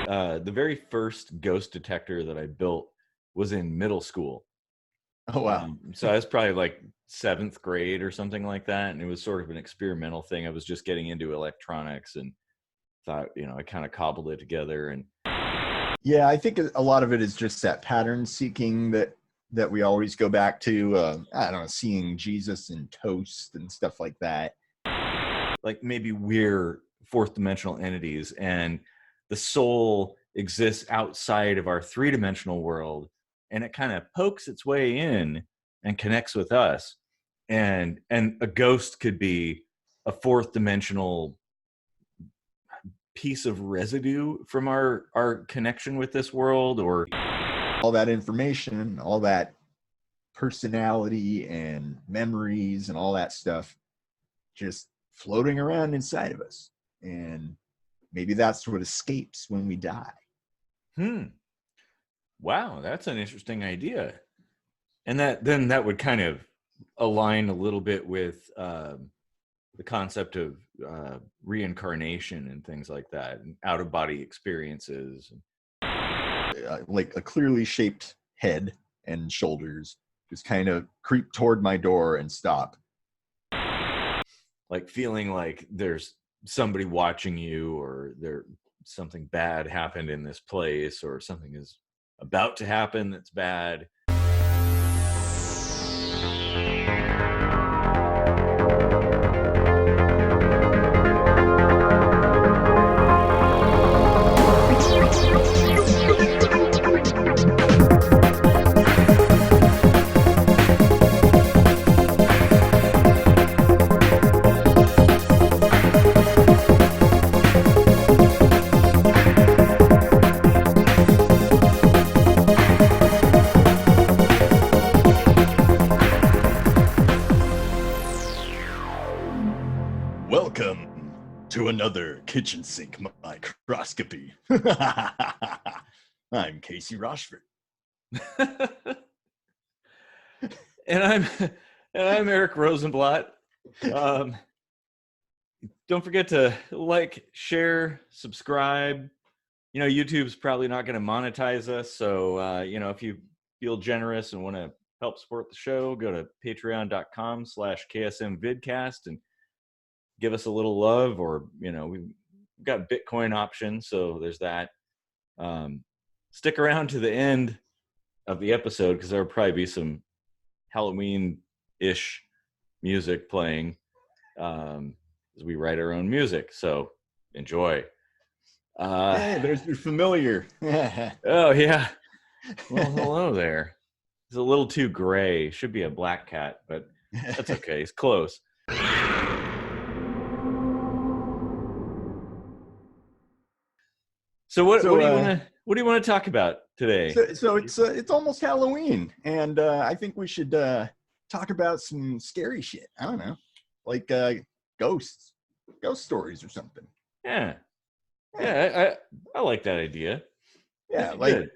The very first ghost detector that I built was in middle school. Oh, wow. So I was probably like seventh grade or something like that. And it was sort of an experimental thing. I was just getting into electronics and thought, I kind of cobbled it together. And Yeah, I think a lot of it is just that pattern seeking that we always go back to. I don't know, seeing Jesus in toast and stuff like that. like maybe we're fourth dimensional entities and the soul exists outside of our three-dimensional world, and it kind of pokes its way in and connects with us. And a ghost could be a fourth dimensional piece of residue from our connection with this world, or All that information, all that personality and memories and all that stuff just floating around inside of us. And maybe that's what escapes when we die. Wow, that's an interesting idea. And that would kind of align a little bit with the concept of reincarnation and things like that, and out of body experiences. Like a clearly shaped head and shoulders just kind of creep toward my door and stop. Like feeling like there's somebody watching you, or something bad happened in this place, or something is about to happen that's bad. Welcome to another kitchen sink microscopy. I'm Casey Rochford. and I'm Eric Rosenblatt. Don't forget to like, share, subscribe. YouTube's probably not going to monetize us, so if you feel generous and want to help support the show, go to patreon.com/ksmvidcast and give us a little love. Or we've got Bitcoin options, so there's that. Stick around to the end of the episode, because there'll probably be some Halloween-ish music playing, as we write our own music. So enjoy. Hey, there's your familiar. Oh yeah. Well, hello there. He's a little too gray. Should be a black cat, but that's okay. He's close. So what do you want to talk about today? So it's almost Halloween, and I think we should talk about some scary shit. I don't know, like ghost stories or something. Yeah. I like that idea. Yeah, like good.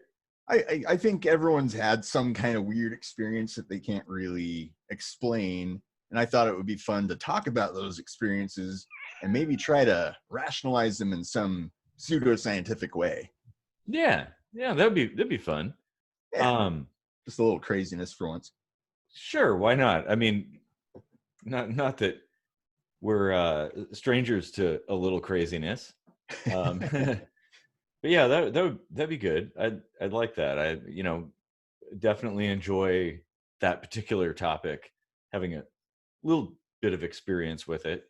I think everyone's had some kind of weird experience that they can't really explain, and I thought it would be fun to talk about those experiences and maybe try to rationalize them in some pseudoscientific way. Yeah, that'd be fun. Yeah. Just a little craziness for once. Sure, why not? I mean, not that we're strangers to a little craziness. But yeah, that'd be good. I'd like that. I definitely enjoy that particular topic, having a little bit of experience with it,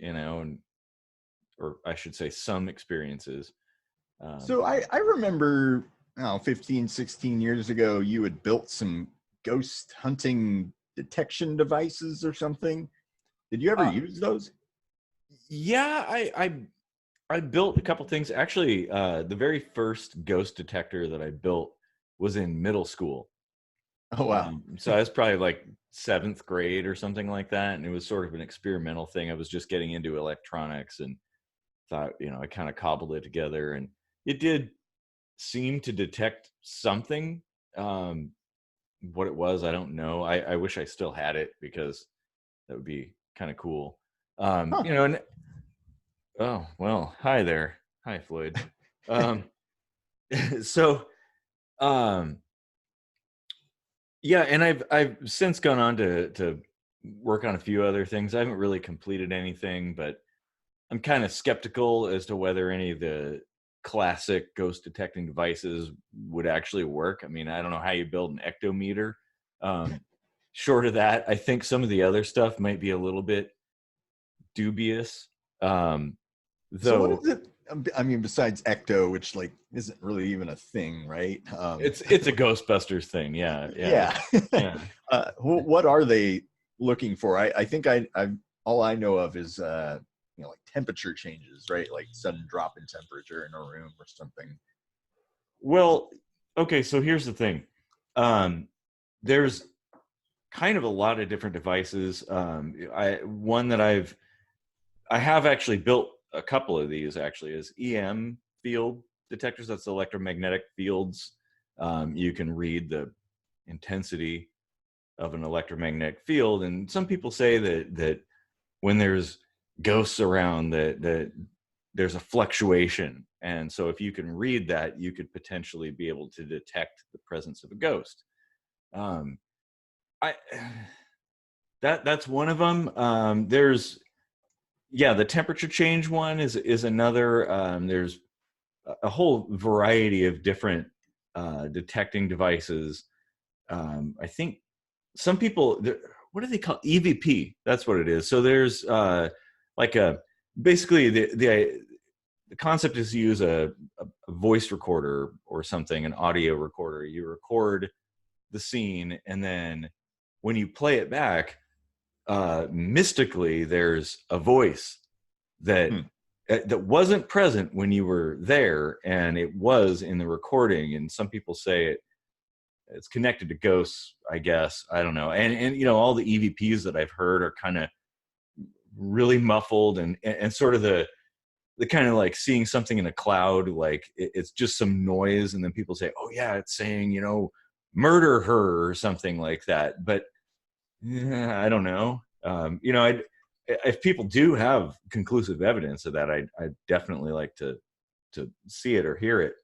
or I should say some experiences. So I remember 15, 16 years ago, you had built some ghost hunting detection devices or something. Did you ever use those? Yeah, I built a couple things. Actually, the very first ghost detector that I built was in middle school. Oh, wow. So I was probably like seventh grade or something like that. And it was sort of an experimental thing. I was just getting into electronics and thought, I kind of cobbled it together, and it did seem to detect something. What it was, I don't know. I wish I still had it, because that would be kind of cool. And oh, well, hi there. Hi, Floyd. So, um, yeah, and I've since gone on to work on a few other things. I haven't really completed anything, but I'm kind of skeptical as to whether any of the classic ghost detecting devices would actually work. I mean, I don't know how you build an ectometer. Um, Short of that, I think some of the other stuff might be a little bit dubious. Um, So what though is it? I mean, besides ecto, which like isn't really even a thing, right? it's a Ghostbusters thing. Yeah, yeah, Yeah. yeah. What are they looking for? I think I all I know of is like temperature changes, right? Like sudden drop in temperature in a room or something. Well, okay, so here's the thing. There's kind of a lot of different devices. One that I have actually built a couple of these actually is EM field detectors. That's electromagnetic fields. You can read the intensity of an electromagnetic field, and some people say that when there's ghosts around, that there's a fluctuation, and so if you can read that, you could potentially be able to detect the presence of a ghost. Um, I that's one of them. There's yeah, the temperature change one is another. There's a whole variety of different detecting devices. I think some people, what do they call EVP? That's what it is. So there's like a basically the concept is to use a voice recorder or something, an audio recorder. You record the scene, and then when you play it back, mystically there's a voice that Hmm. that wasn't present when you were there, and it was in the recording. And some people say it's connected to ghosts, I guess. I don't know. And all the EVPs that I've heard are kind of really muffled, and sort of the kind of like seeing something in a cloud, like it's just some noise, and then people say, oh yeah, it's saying, murder her or something like that. But yeah, I don't know. If people do have conclusive evidence of that, I'd definitely like to see it or hear it.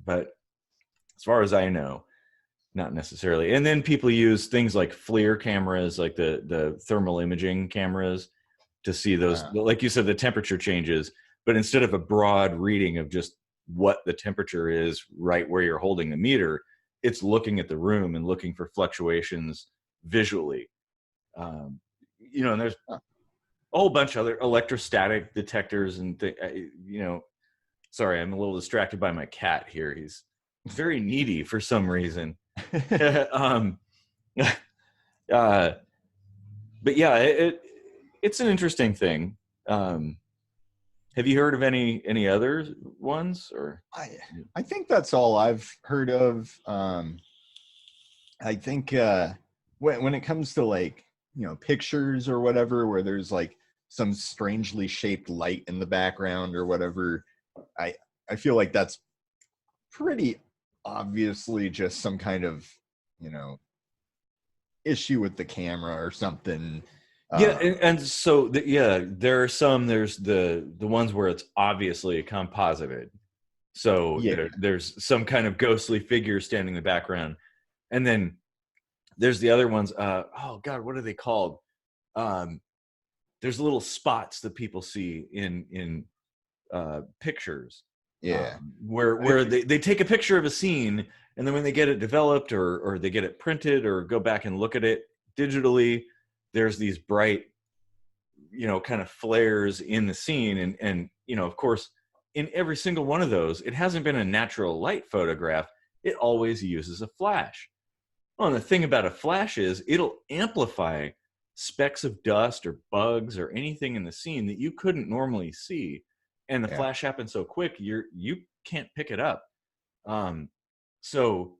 But as far as I know, not necessarily. And then people use things like FLIR cameras, like the thermal imaging cameras, to see those, Uh, like you said, the temperature changes. But instead of a broad reading of just what the temperature is right where you're holding the meter, it's looking at the room and looking for fluctuations visually. And there's a whole bunch of other electrostatic detectors and sorry, I'm a little distracted by my cat here. He's very needy for some reason. um, uh, but yeah, it's an interesting thing. Um, have you heard of any other ones or? I I think that's all I've heard of. I think when it comes to like pictures or whatever, where there's like some strangely shaped light in the background or whatever, I I feel like that's pretty obviously just some kind of you know issue with the camera or something. Yeah, Uh, and so yeah, there are some. There's the ones where it's obviously composited. So yeah, there's some kind of ghostly figure standing in the background, and then there's the other ones. Oh God, what are they called? Um, there's little spots that people see in pictures, yeah, where they take a picture of a scene, and then when they get it developed or they get it printed or go back and look at it digitally, there's these bright, kind of flares in the scene. And of course, in every single one of those, it hasn't been a natural light photograph. It always uses a flash. Well, and the thing about a flash is it'll amplify specks of dust or bugs or anything in the scene that you couldn't normally see. And the yeah. flash happens so quick, you can't pick it up. Um, so,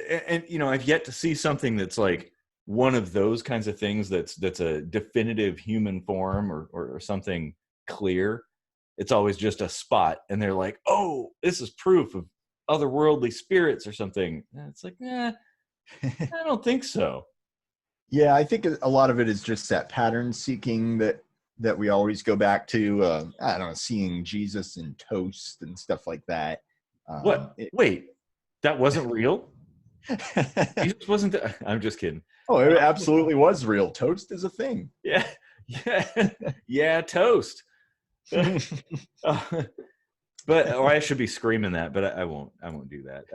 and I've yet to see something that's like one of those kinds of things that's a definitive human form or something clear. It's always just a spot, and they're like, "Oh, this is proof of otherworldly spirits or something." And it's like, I don't think so. Yeah, I think a lot of it is just that pattern seeking that we always go back to. I don't know, seeing Jesus in toast and stuff like that. What? Wait, that wasn't real? Jesus wasn't I'm just kidding. Oh, it absolutely was real. Toast is a thing. Yeah. Yeah. Yeah, toast. But I should be screaming that, but I won't do that.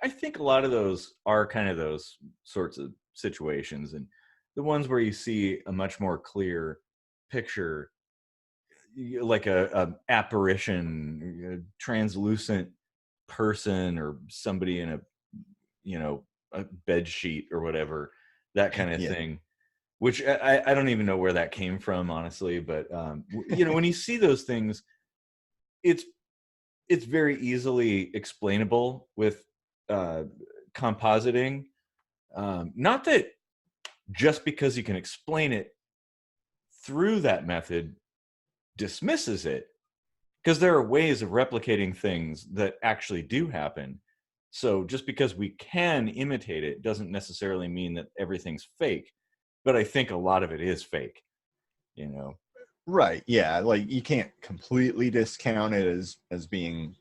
I think a lot of those are kind of those sorts of situations, and the ones where you see a much more clear picture, like a apparition, a translucent person, or somebody in a bed sheet or whatever, that kind of Yeah. thing. Which I don't even know where that came from, honestly. But when you see those things, it's very easily explainable with compositing. Not that just because you can explain it through that method dismisses it, because there are ways of replicating things that actually do happen. So just because we can imitate it doesn't necessarily mean that everything's fake. But I think a lot of it is fake, you know. Right. Yeah. Like you can't completely discount it as being,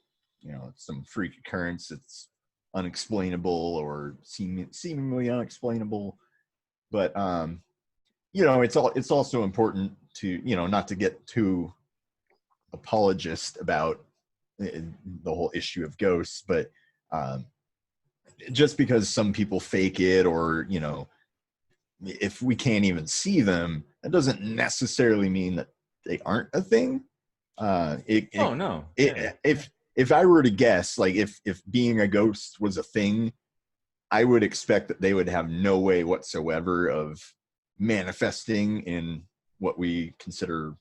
some freak occurrence that's unexplainable or seemingly unexplainable. But it's also important to, not to get too apologist about the whole issue of ghosts, but just because some people fake it, or if we can't even see them, that doesn't necessarily mean that they aren't a thing. Oh no. Yeah. If I were to guess, like if being a ghost was a thing, I would expect that they would have no way whatsoever of manifesting in what we consider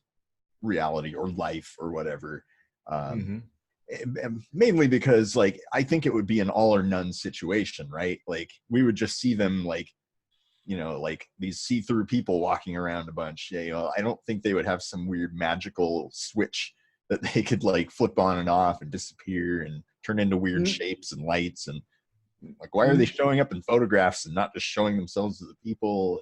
reality or life or whatever. Mm-hmm. Mainly because, like, I think it would be an all or none situation, right? Like we would just see them like like these see-through people walking around a bunch. I don't think they would have some weird magical switch that they could like flip on and off and disappear and turn into weird shapes and lights. And like, why are they showing up in photographs and not just showing themselves to the people?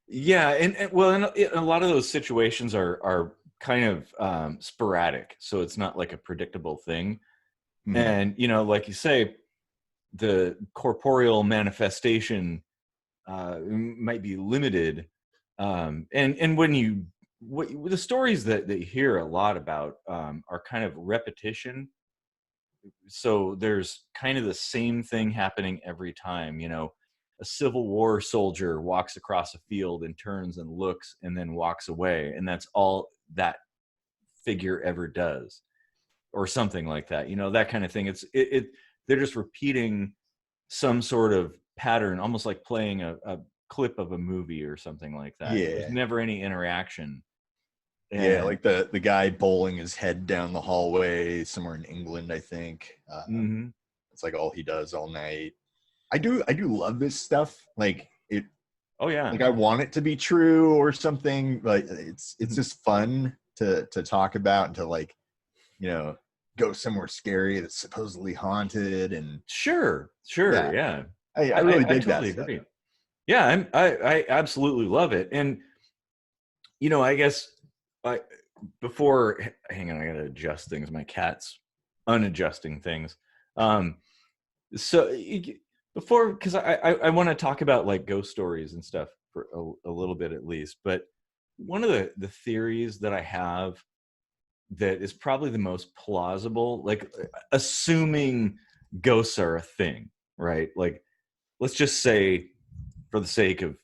Yeah, and well, and a lot of those situations are kind of sporadic, so it's not like a predictable thing. Mm-hmm. And like you say, the corporeal manifestation might be limited. And when the stories that you hear a lot about are kind of repetition. So there's kind of the same thing happening every time. A Civil War soldier walks across a field and turns and looks and then walks away, and that's all that figure ever does, or something like that. That kind of thing. They're just repeating some sort of pattern, almost like playing a clip of a movie or something like that. There's Yeah. never any interaction. Yeah, And like the guy bowling his head down the hallway somewhere in England, I think. mm-hmm. It's like all he does all night. I do love this stuff. Like it. Oh yeah. Like I want it to be true or something. Like it's just fun to talk about and to like, go somewhere scary that's supposedly haunted. And Sure. Yeah. I really I dig totally that agree. stuff. Yeah, I absolutely love it. And I guess I before hang on, I gotta adjust things. My cat's unadjusting things. So before, because I want to talk about like ghost stories and stuff for a little bit at least. But one of the theories that I have that is probably the most plausible, like assuming ghosts are a thing, right? Like, let's just say, for the sake of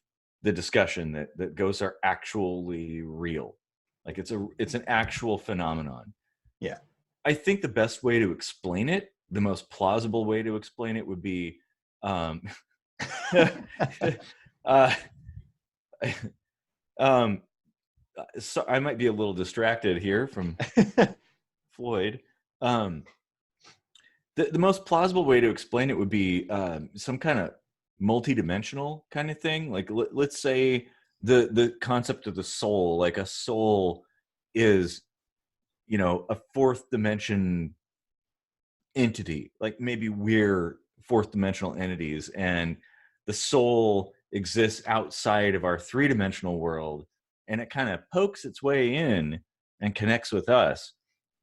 the discussion, that ghosts are actually real, like it's an actual phenomenon. Yeah. I think the best way to explain it, the most plausible way to explain it, would be um uh um so I might be a little distracted here from Floyd. The most plausible way to explain it would be some kind of multi-dimensional kind of thing. Like let's say the concept of the soul, like a soul is a fourth dimension entity. Like maybe we're fourth dimensional entities, and the soul exists outside of our three-dimensional world, and it kind of pokes its way in and connects with us.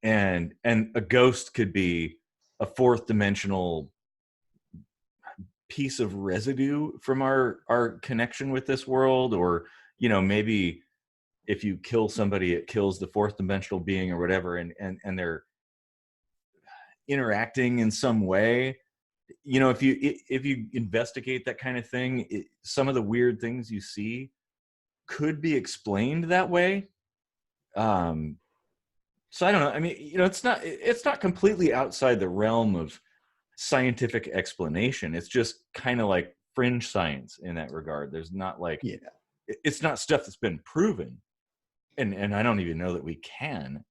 and a ghost could be a fourth dimensional piece of residue from our connection with this world, or maybe if you kill somebody, it kills the fourth dimensional being or whatever, and they're interacting in some way. If you investigate that kind of thing, some of the weird things you see could be explained that way. So I don't know. I mean, it's not completely outside the realm of scientific explanation. It's just kind of like fringe science in that regard. There's not like, it's not stuff that's been proven, and I don't even know that we can.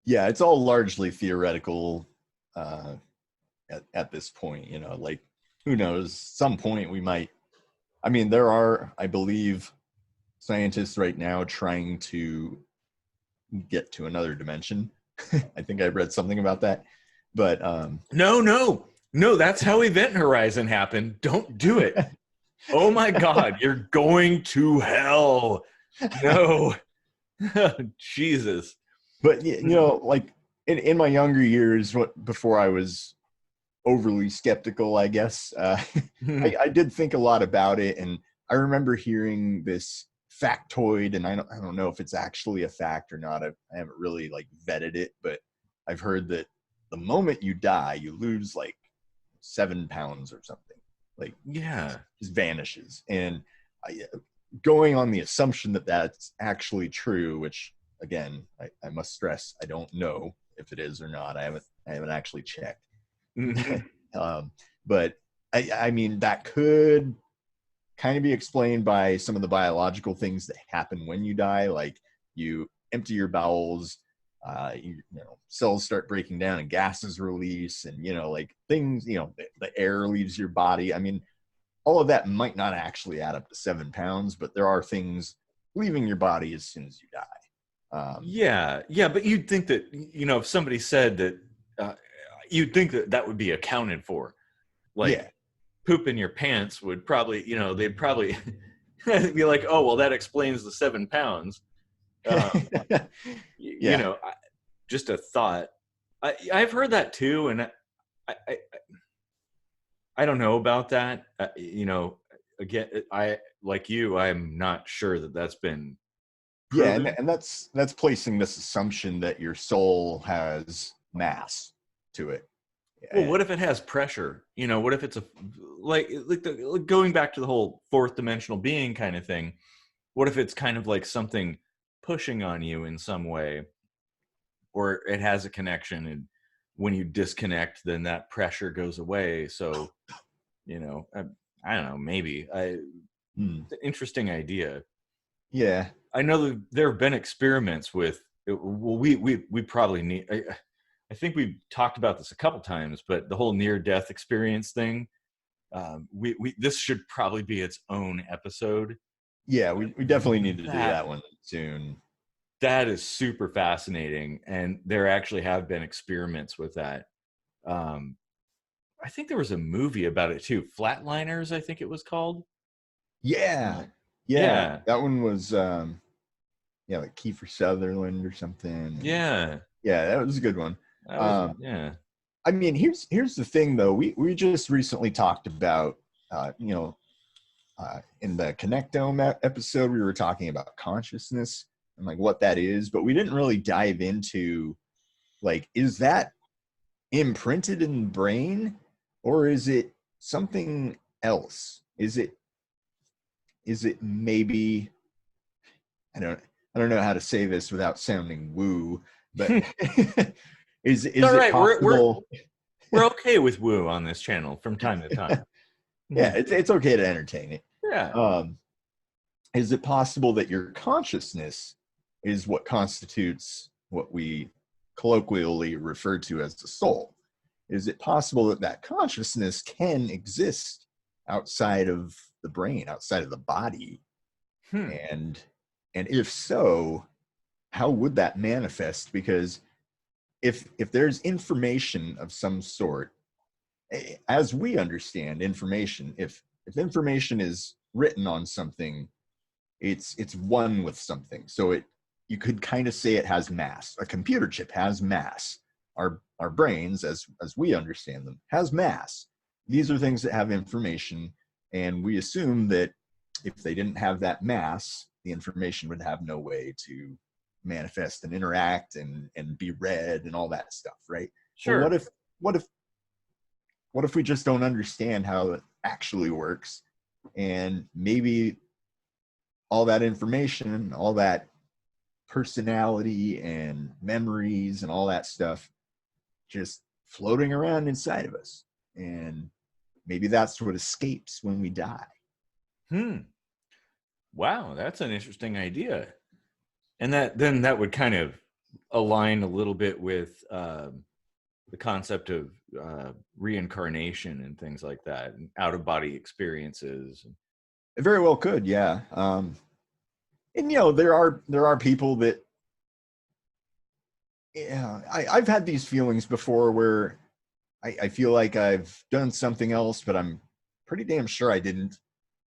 It's all largely theoretical at this point. Like, who knows? Some point we might. I mean, there are, I believe, scientists right now trying to get to another dimension. I think I read something about that. But no, that's how Event Horizon happened. Don't do it. Oh my God, you're going to hell. No. Jesus. But like in my younger years, before I was overly skeptical, I guess, I did think a lot about it, and I remember hearing this factoid, and I don't know if it's actually a fact or not. I haven't really like vetted it, but I've heard that the moment you die, you lose like 7 pounds or something. Like, just vanishes. And going on the assumption that that's actually true, which again, I must stress, I don't know if it is or not. I haven't actually checked. But I mean, that could kind of be explained by some of the biological things that happen when you die. Like, you empty your bowels, cells start breaking down and gases release, and like things, the air leaves your body. I mean, all of that might not actually add up to 7 pounds, but there are things leaving your body as soon as you die. But you'd think that, if somebody said that, you'd think that would be accounted for. Like, poop in your pants would probably, they'd probably be like, oh, well, that explains the 7 pounds. Just a thought. I've heard that too, and I don't know about that. Again, I like you. I'm not sure that that's been proven. And that's placing this assumption that your soul has mass to it. Well, what if it has pressure? What if it's like going back to the whole fourth dimensional being kind of thing? What if it's kind of like something pushing on you in some way, or it has a connection, and when you disconnect, then that pressure goes away. So, I don't know, maybe it's an interesting idea. Yeah. I know that there have been experiments with, well, we probably need, I think we've talked about this a couple times, but the whole near-death experience thing, this should probably be its own episode. Yeah, we definitely need to do that one soon. That is super fascinating, and there actually have been experiments with that. I think there was a movie about it too, Flatliners, I think it was called. Yeah. That one was like Kiefer Sutherland or something. Yeah, that was a good one. Yeah. I mean, here's the thing though. We just recently talked about in the Connectome episode, we were talking about consciousness and like what that is, but we didn't really dive into like, is that imprinted in the brain, or is it something else? Is it maybe, I don't know how to say this without sounding woo, but is it possible? We're okay with woo on this channel from time to time. It's okay to entertain it. Yeah. Is it possible that your consciousness is what constitutes what we colloquially refer to as the soul? Is it possible that that consciousness can exist outside of the brain, outside of the body? And if so, how would that manifest? Because if there's information of some sort, as we understand information, if information is written on something, it's one with something. So you could kind of say it has mass. A computer chip has mass. Our brains, as we understand them, has mass. These are things that have information, and we assume that if they didn't have that mass, the information would have no way to manifest and interact and be read and all that stuff, right? Sure. Well, what if we just don't understand how it actually works, and maybe all that information, all that personality and memories and all that stuff just floating around inside of us, and maybe that's what escapes when we die. Wow, that's an interesting idea. And that would kind of align a little bit with the concept of reincarnation and things like that, and out of body experiences. It very well could, yeah. And there are people that, yeah, I've had these feelings before where I feel like I've done something else, but I'm pretty damn sure I didn't.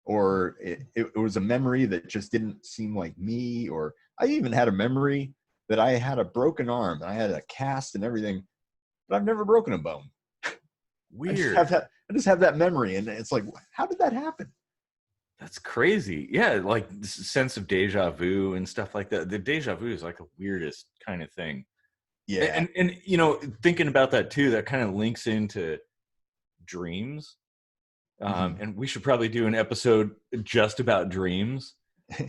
Or it was a memory that just didn't seem like me. Or I even had a memory that I had a broken arm and I had a cast and everything, but I've never broken a bone. Weird. I just have that memory, and it's like, how did that happen? That's crazy. Yeah, like this sense of deja vu and stuff like that. The deja vu is like the weirdest kind of thing. Yeah. And thinking about that too, that kind of links into dreams. And we should probably do an episode just about dreams.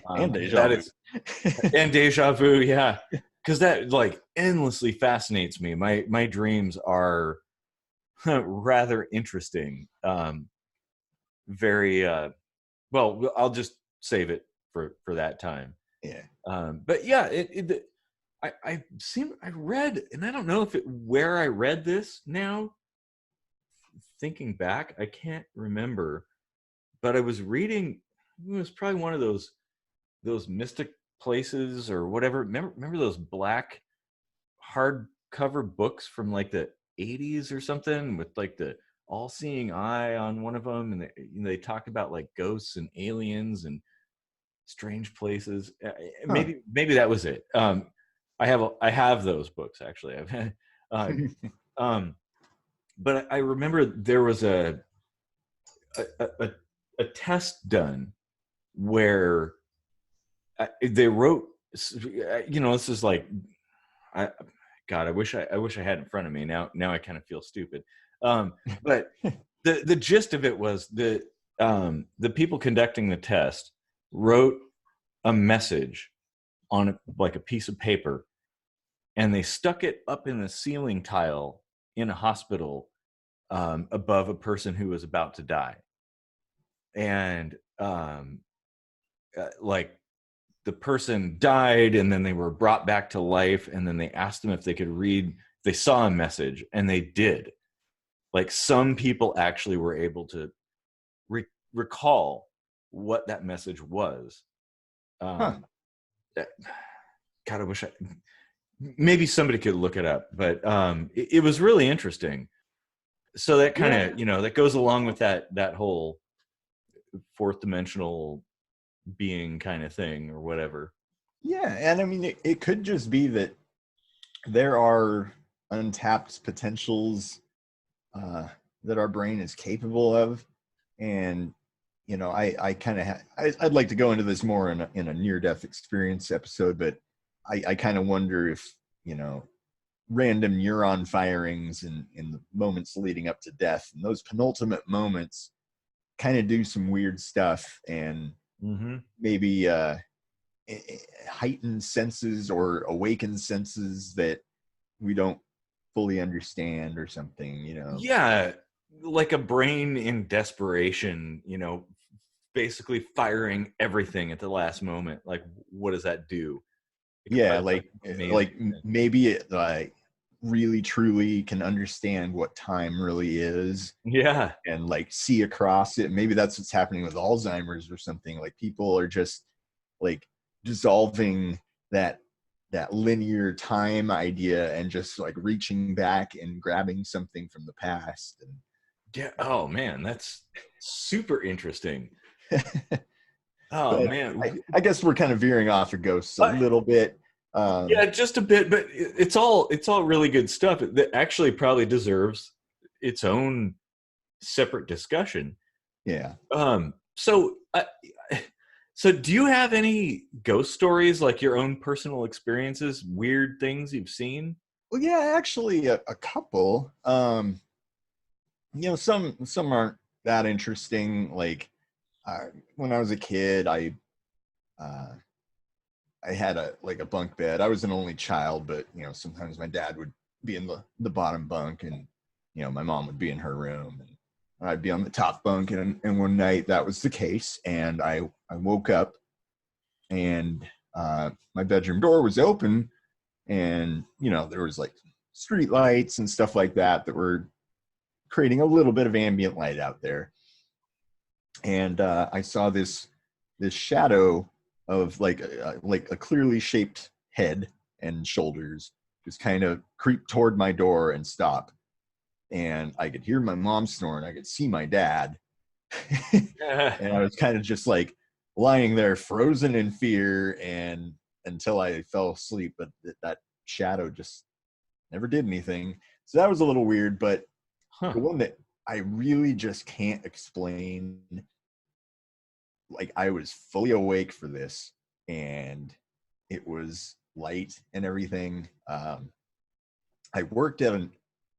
And deja vu. And deja vu, yeah. Because that like endlessly fascinates me. My dreams are rather interesting. Very well, I'll just save it for that time. Yeah. But yeah, I read, and I don't know where I read this now. Thinking back, I can't remember, but I was reading. It was probably one of those mystic places or whatever. Remember those black hardcover books from like the 80s or something, with like the all-seeing eye on one of them, and they talk about like ghosts and aliens and strange places. Maybe that was it. I have those books actually. But I remember there was a test done where they wrote, this is like, I wish I had it in front of me. Now I kind of feel stupid. But the gist of it was the people conducting the test wrote a message on like a piece of paper, and they stuck it up in the ceiling tile in a hospital above a person who was about to die. And like the person died, and then they were brought back to life, and then they asked them if they could read, they saw a message, and they did. Like some people actually were able to recall what that message was. God, I wish maybe somebody could look it up, but it was really interesting. So that kind of, that goes along with that whole fourth dimensional being kind of thing or whatever. Yeah. And I mean, it could just be that there are untapped potentials that our brain is capable of. And, I kind of, I'd like to go into this more in a near-death experience episode, but I kind of wonder if, random neuron firings in the moments leading up to death, and those penultimate moments kind of do some weird stuff, and maybe heightened senses or awakened senses that we don't fully understand or something, Yeah, like a brain in desperation, basically firing everything at the last moment. Like, what does that do? Yeah, like maybe it like really truly can understand what time really is. Yeah. And like see across it. Maybe that's what's happening with Alzheimer's or something. Like people are just like dissolving that linear time idea and just like reaching back and grabbing something from the past. And yeah. Oh man, that's super interesting. Oh man, I guess we're kind of veering off of ghosts a little bit. Yeah, just a bit, but it's all really good stuff that actually probably deserves its own separate discussion. Yeah. So so do you have any ghost stories, like your own personal experiences, weird things you've seen? Well, yeah, actually, a couple. Some aren't that interesting. Like when I was a kid, uh, I had a bunk bed. I was an only child, but sometimes my dad would be in the bottom bunk, and my mom would be in her room, and I'd be on the top bunk. And one night that was the case, and I woke up, and my bedroom door was open, and there was like street lights and stuff like that were creating a little bit of ambient light out there. And I saw this shadow of like a clearly shaped head and shoulders just kind of creep toward my door and stop. And I could hear my mom snoring. I could see my dad. And I was kind of just like lying there frozen in fear and until I fell asleep. But that shadow just never did anything. So that was a little weird. But Huh. the one that I really just can't explain, like I was fully awake for this and it was light and everything. I worked at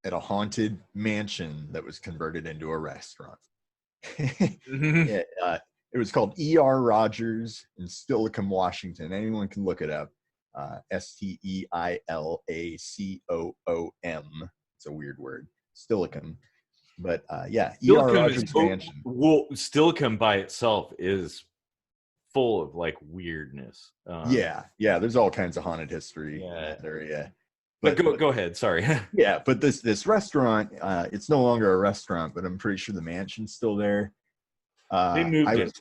a haunted mansion that was converted into a restaurant. Mhm. It was called E.R. Rogers in Stillicum, Washington. Anyone can look it up. Steilaccoom. It's a weird word. Stillicum. But yeah, E.R. Stillicum is Rogers Mansion. well, Stillicum by itself is full of like weirdness. Yeah. There's all kinds of haunted history in Yeah, that area. but But go ahead. Sorry. yeah, but this restaurant, it's no longer a restaurant, but I'm pretty sure the mansion's still there. They moved I it. was.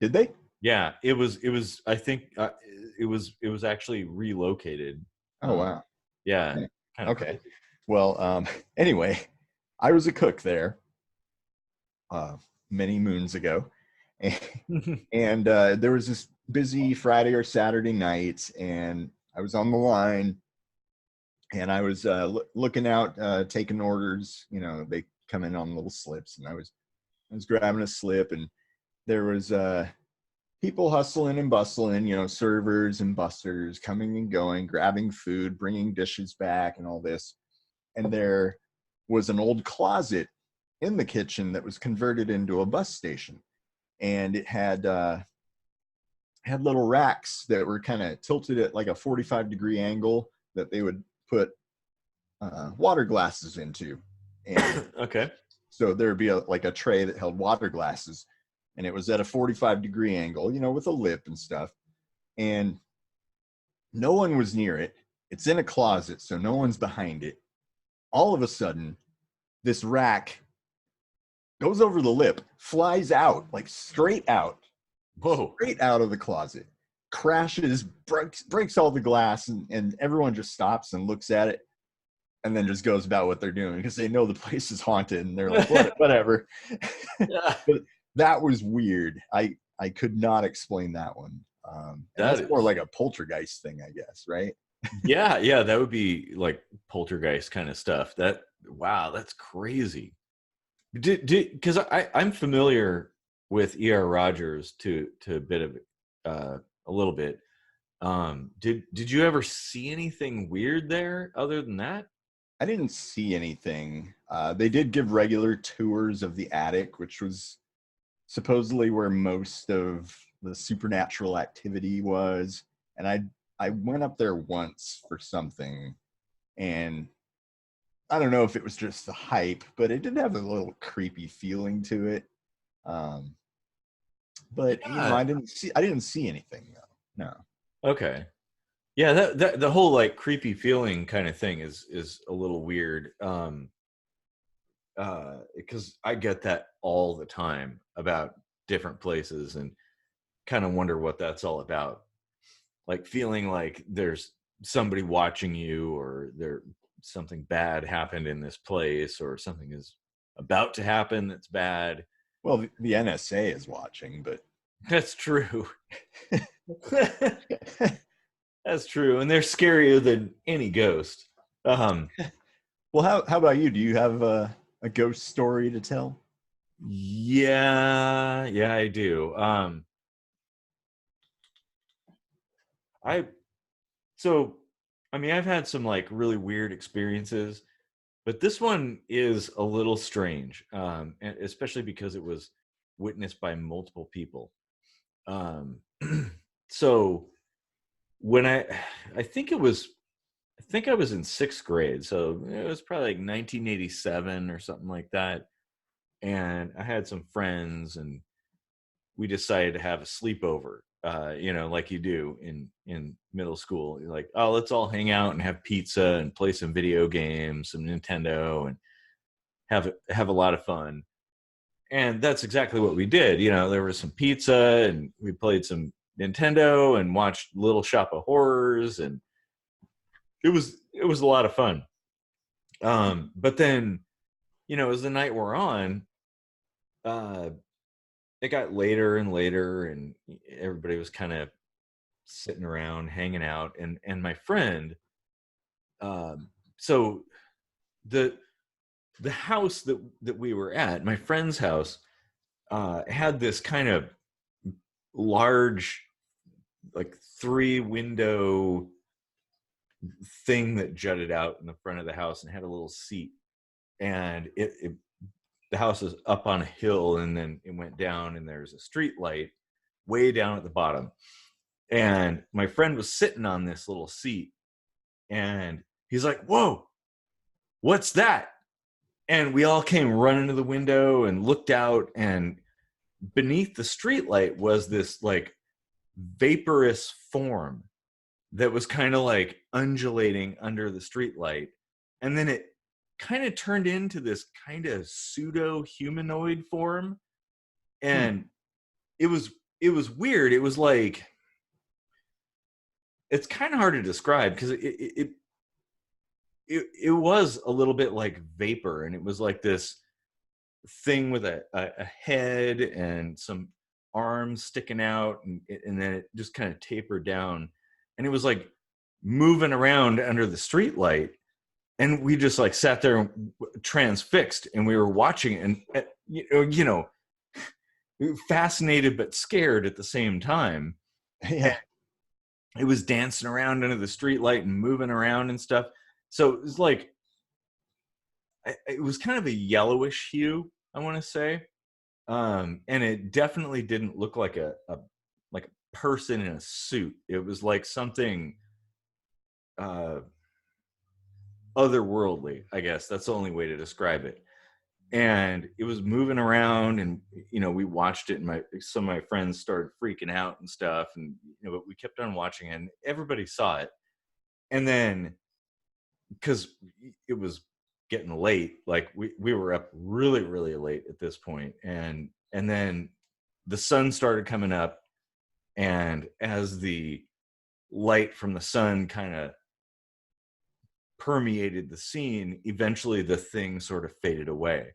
Did they? Yeah, it was. It was. I think it was. It was actually relocated. Oh wow. Yeah, Yeah. kind of Okay. crazy. Well, anyway, I was a cook there uh, many moons ago, and there was this busy Friday or Saturday night, and I was on the line, and I was looking out, taking orders. They come in on little slips, and I was grabbing a slip, and there was people hustling and bustling, servers and busters coming and going, grabbing food, bringing dishes back, and all this. And there was an old closet in the kitchen that was converted into a bus station, and it had little racks that were kind of tilted at like a 45-degree angle that they would put water glasses into. And Okay. so there would be like a tray that held water glasses, and it was at a 45-degree angle, with a lip and stuff. And no one was near it. It's in a closet, so no one's behind it. All of a sudden, this rack goes over the lip, flies out, like Whoa. straight out of the closet, crashes, breaks all the glass, and everyone just stops and looks at it and then just goes about what they're doing because they know the place is haunted and they're like, whatever. Yeah, But that was weird. I could not explain that one. And that that's more is. like a poltergeist thing, I guess, right? Yeah, that would be like poltergeist kind of stuff. Wow, that's crazy. Because I'm familiar with E.R. Rogers to a bit of a little bit. Did you ever see anything weird there other than that? I didn't see anything. They did give regular tours of the attic, which was supposedly where most of the supernatural activity was. And I went up there once for something, and I don't know if it was just the hype, but it did have a little creepy feeling to it. Um, but Yeah. I didn't see anything though. No. Okay. Yeah, that the whole like creepy feeling kind of thing is a little weird. Because I get that all the time about different places and kind of wonder what that's all about. Like feeling like there's somebody watching you, or there something bad happened in this place, or something is about to happen that's bad. Well, the NSA is watching, but That's true. That's true, and they're scarier than any ghost. Um, Well, how about you? Do you have a ghost story to tell? yeah, I do. I so I mean, I've had some like really weird experiences, but this one is a little strange, and especially because it was witnessed by multiple people. Um, so when I think it was, I think I was in sixth grade, so it was probably like 1987 or something like that. And I had some friends, and we decided to have a sleepover. Like you do in middle school. You're like, oh, let's all hang out and have pizza and play some video games, some Nintendo, and have a lot of fun. And that's exactly what we did. There was some pizza, and we played some Nintendo and watched Little Shop of Horrors, and it was a lot of fun. But then, as the night wore on, uh, it got later and later, and everybody was kind of sitting around, hanging out, and my friend, so the the house that we were at, my friend's house, had this kind of large, like 3 window thing that jutted out in the front of the house and had a little seat, and the house is up on a hill, and then it went down, and there's a street light way down at the bottom. And my friend was sitting on this little seat, and he's like, whoa, what's that? And we all came running to the window and looked out, and beneath the street light was this like vaporous form that was kind of like undulating under the street light. And then it kind of turned into this kind of pseudo humanoid form. And it was weird. It was like, it's kind of hard to describe because it was a little bit like vapor, and it was like this thing with a head and some arms sticking out, and then it just kind of tapered down, and it was like moving around under the street light. And we just like sat there transfixed, and we were watching it, and fascinated but scared at the same time. Yeah. It was dancing around under the street light and moving around and stuff. So it was like, it was kind of a yellowish hue, I want to say. And it definitely didn't look like a person in a suit. It was like something uh, otherworldly, I guess. That's the only way to describe it. And it was moving around, and we watched it, and some of my friends started freaking out and stuff, and but we kept on watching it, and everybody saw it. And then, because it was getting late, like we were up really really late at this point, and then the sun started coming up, and as the light from the sun kind of permeated the scene, eventually the thing sort of faded away.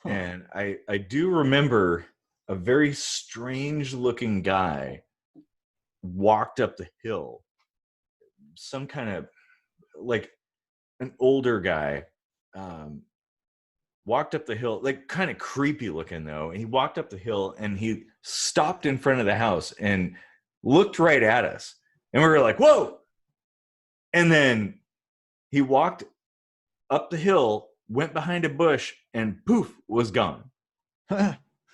And I do remember a very strange looking guy walked up the hill, some kind of like an older guy, walked up the hill, like kind of creepy looking though. And he walked up the hill, and he stopped in front of the house and looked right at us. And we were like, whoa. And then he walked up the hill, went behind a bush, and poof, was gone.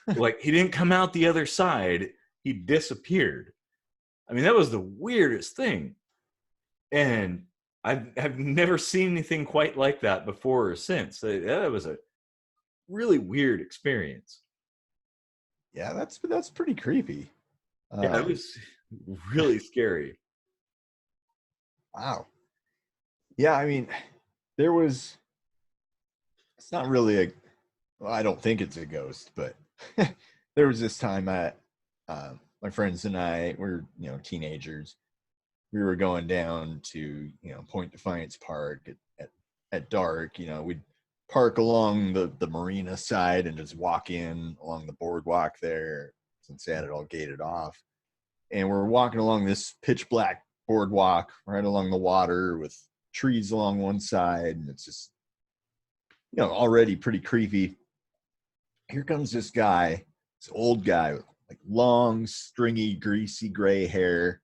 Like, he didn't come out the other side. He disappeared. I mean, that was the weirdest thing. And I've never seen anything quite like that before or since. That was a really weird experience. Yeah, that's pretty creepy. Yeah, it was really scary. Wow. Yeah, I mean, there was. It's not really a. Well, I don't think it's a ghost, but there was this time my friends and I were teenagers. We were going down to Point Defiance Park at dark. We'd park along the marina side and just walk in along the boardwalk there, since they had it all gated off. and we're walking along this pitch black boardwalk right along the water with trees along one side, and it's just, already pretty creepy. Here comes this guy, this old guy with like long, stringy, greasy gray hair,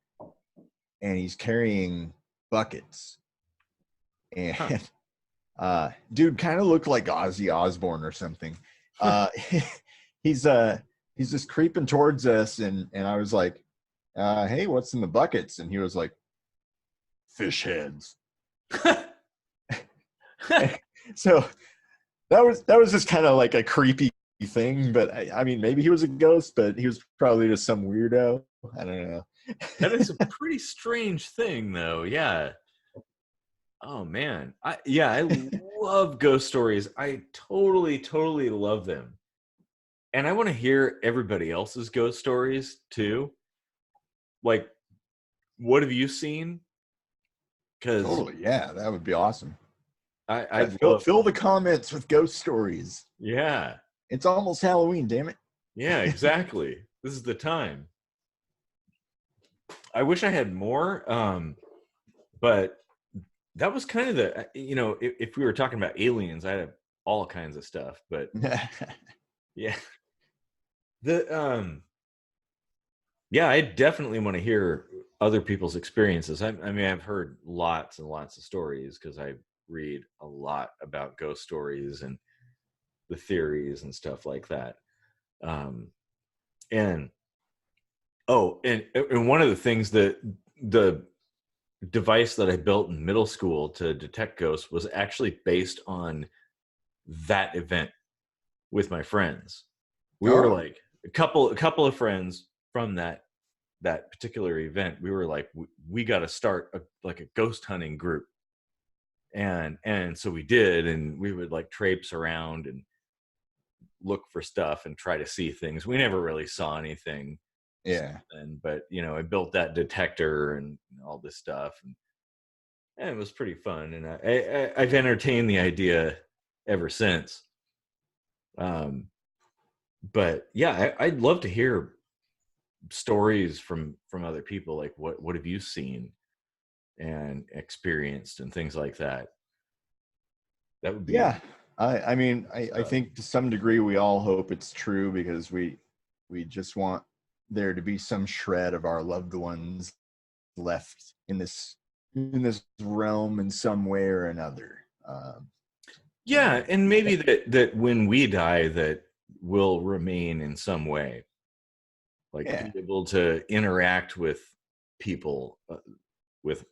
and he's carrying buckets. And dude kind of looked like Ozzy Osbourne or something. He's just creeping towards us, and I was like, hey, what's in the buckets? And he was like, fish heads. So that was just kind of like a creepy thing, but I mean, maybe he was a ghost, but he was probably just some weirdo. I don't know. That is a pretty strange thing, though. Yeah. Oh man, I love ghost stories. I totally love them, and I want to hear everybody else's ghost stories too. Like, what have you seen? Because totally, yeah, that would be awesome. I fill the comments with ghost stories. Yeah, it's almost Halloween, damn it. Yeah, exactly. This is the time. I wish I had more, but that was kind of the, if we were talking about aliens, I have all kinds of stuff, but yeah. I definitely want to hear other people's experiences. I mean, I've heard lots and lots of stories because I read a lot about ghost stories and the theories and stuff like that. And one of the things that the device that I built in middle school to detect ghosts was actually based on that event with my friends. We were like a couple of friends from that particular event. We were like, we got to start a ghost hunting group. And so we did, and we would like traipse around and look for stuff and try to see things. We never really saw anything. Yeah. But I built that detector and all this stuff, and it was pretty fun. And I've entertained the idea ever since. But yeah, I'd love to hear stories from other people. Like, what have you seen and experienced and things like that? That would be. Yeah. I mean, I think to some degree we all hope it's true, because we just want there to be some shred of our loved ones left in this realm in some way or another. Yeah, and maybe that when we die, that will remain in some way, like be able to interact with people, with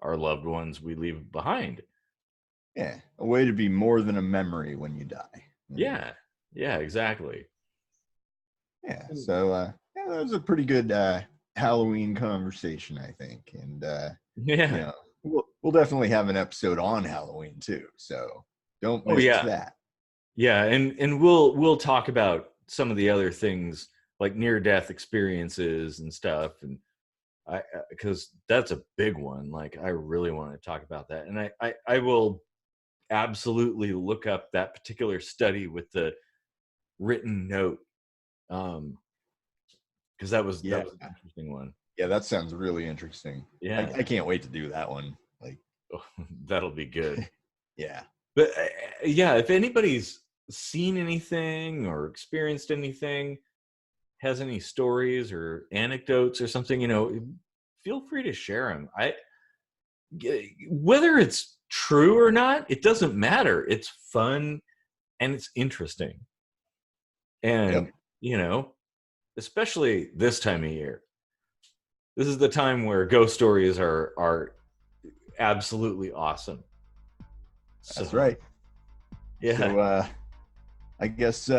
our loved ones we leave behind. Yeah, a way to be more than a memory when you die. Yeah, exactly. Yeah, so that was a pretty good Halloween conversation, I think, and we'll definitely have an episode on Halloween too. So don't miss that. Yeah, and we'll talk about some of the other things like near-death experiences and stuff, and because that's a big one. Like, I really want to talk about that, and I will absolutely look up that particular study with the written note, because that was an interesting one. Yeah, that sounds really interesting. Yeah, I can't wait to do that one. Like, that'll be good. Yeah, but if anybody's seen anything or experienced anything, has any stories or anecdotes or something, feel free to share them. Whether it's true or not, it doesn't matter. It's fun and it's interesting. And, especially this time of year, this is the time where ghost stories are absolutely awesome. That's right. Yeah. So, I guess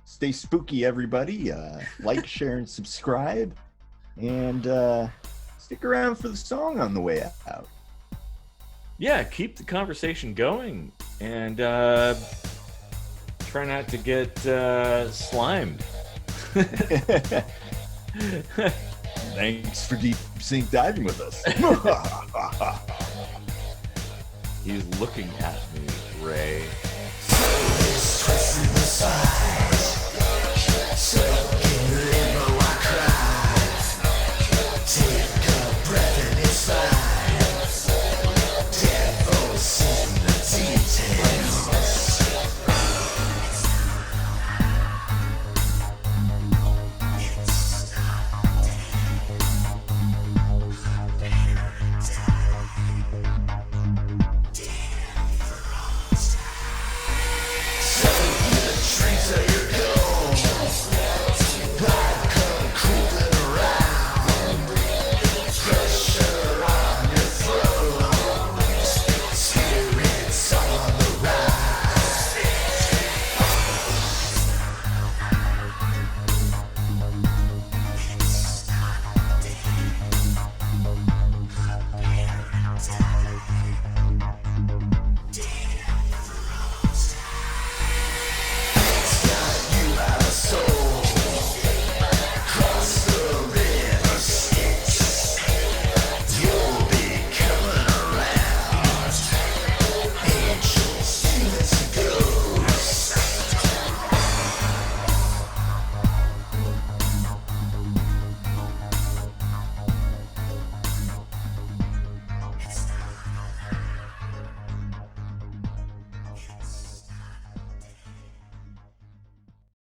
stay spooky, everybody. Like, share, and subscribe. And stick around for the song on the way out. Yeah, keep the conversation going. And try not to get slimed. Thanks for deep sink diving with us. He's looking at me, Ray. Twisting the side.